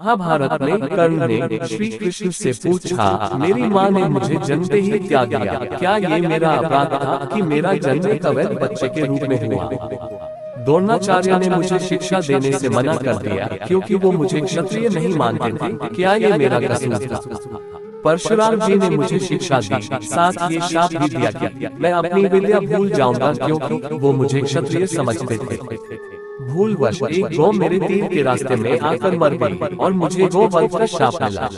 महाभारत में कर्ण ने श्री कृष्ण से पूछा, मेरी माँ ने मुझे जन्मते ही त्याग दिया, क्या ये मेरा अपराध था कि मेरा जन्म एक अवैध बच्चे के रूप में हुआ? द्रोणाचार्य ने मुझे शिक्षा देने से मना कर दिया क्योंकि वो मुझे क्षत्रिय नहीं मानते थे, क्या ये मेरा कसूर था? परशुराम जी ने मुझे शिक्षा दी, साथ ये शाप भी दिया कि मैं अपनी विद्या भूल जाऊंगा क्योंकि वो मुझे क्षत्रिय समझते थे। भूलवश एक गौ मेरे तीर के रास्ते में आकर मर गई और मुझे गोवध का शाप मिला।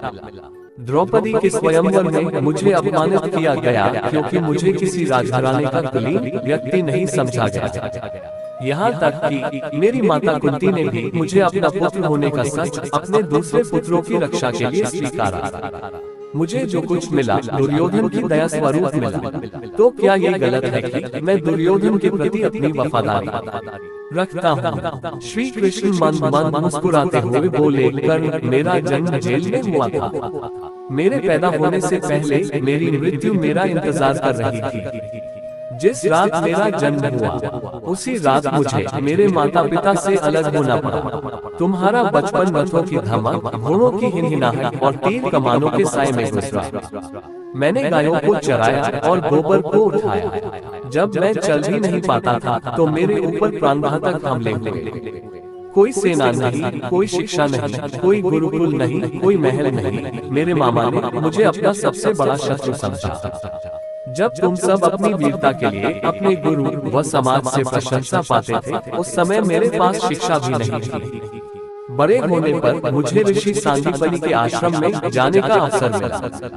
द्रौपदी के स्वयंवर में मुझे अपमानित किया गया क्योंकि मुझे किसी राजघराने का कुलीन व्यक्ति नहीं समझा गया। यहाँ तक कि मेरी माता कुंती ने भी मुझे अपना पुत्र होने का सच अपने दूसरे पुत्रों की रक्षा के लिए स्वीकारा। मुझे जो कुछ मिला दुर्योधन की दया स्वरूप मिला, तो क्या ये गलत है कि मैं दुर्योधन के प्रति अपनी वफादारी रखता हूँ? श्री कृष्ण मन मुस्कुराते हुए बोले, कर्ण, मेरा जन्म जेल में हुआ था। मेरे पैदा होने से पहले मेरी मृत्यु मेरा इंतजार कर रही थी। जिस रात मेरा जन्म हुआ उसी रात मुझे मेरे माता पिता से अलग होना पड़ा। तुम्हारा बचपन रथों की धमक, घोड़ों की हिनहिनाहट और तीर कमानों के साए में गुजरा। मैंने गायों को चराया और गोबर को उठाया। जब मैं चल भी नहीं पाता था तो मेरे ऊपर प्राणघातक हमले हुए। कोई सेना नहीं, कोई शिक्षा नहीं, कोई गुरुकुल नहीं, कोई महल नहीं। मेरे मामा ने मुझे अपना सबसे बड़ा शत्रु समझा। जब तुम सब अपनी वीरता के लिए अपने गुरु व समाज से प्रशंसा पाते थे, उस समय मेरे पास शिक्षा भी नहीं थी। बड़े होने पर मुझे ऋषि सांदीपनि के आश्रम में जाने का अवसर मिला।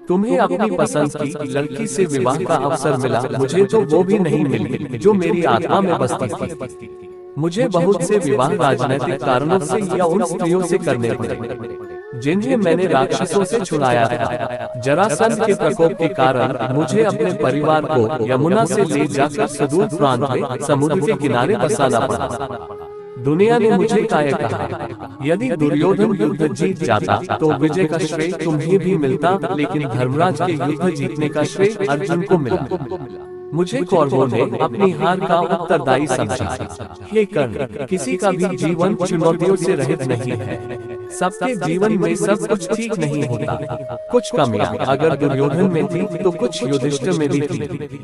तुम्हें अपनी पसंद की लड़की से विवाह का अवसर मिला, मुझे तो वो भी नहीं मिली जो मेरी आत्मा में बसती थी। मुझे बहुत से विवाह राजनैतिक कारणों से या उन स्त्रियों से करने पड़े जिन्हें मैंने राक्षसों से छुड़ाया था। जरासंध के प्रकोप के कारण मुझे अपने परिवार को यमुना से ले जाकर सुदूर प्रांत में समुद्र के किनारे बसाना पड़ा। दुनिया ने मुझे काय कहा, यदि दुर्योधन युद्ध जीत जाता तो विजय का श्रेय तुम्हें भी मिलता, लेकिन धर्मराज के युद्ध जीतने का श्रेय अर्जुन को मिला। मुझे कौरवों ने अपनी हार का उत्तरदायी समझा। हे कर्ण, किसी का भी जीवन चुनौतियों से रहित नहीं है। सबके जीवन में सब कुछ ठीक नहीं होता। कुछ कमियां अगर दुर्योधन में थी तो कुछ युधिष्ठिर में भी थी।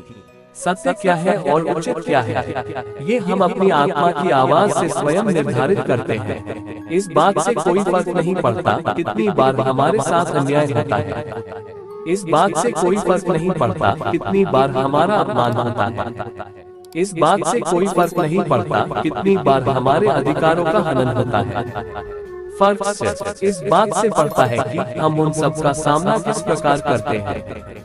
सत्य क्या है और उचित क्या है, ये हम अपनी आत्मा की आवाज से स्वयं निर्धारित करते हैं। इस बात से कोई फर्क नहीं पड़ता कितनी बार हमारे साथ अन्याय होता है। इस बात से कोई फर्क नहीं पड़ता कितनी बार हमारा अपमान होता है। इस बात से कोई फर्क नहीं पड़ता कितनी बार हमारे अधिकारों का हनन होता है। फर्क सिर्फ इस बात से पड़ता है कि हम उन सब का सामना किस प्रकार करते हैं।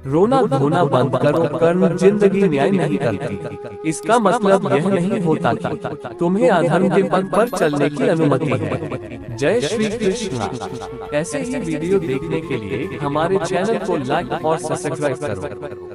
रोना धोना बंद करो कर्ण, जिंदगी न्याय नहीं करती। इसका मतलब यह नहीं होता कि तुम्हें अधर्म के पथ पर चलने की अनुमति है। जय श्री कृष्ण। ऐसे ही वीडियो देखने के लिए हमारे चैनल को लाइक और सब्सक्राइब करो।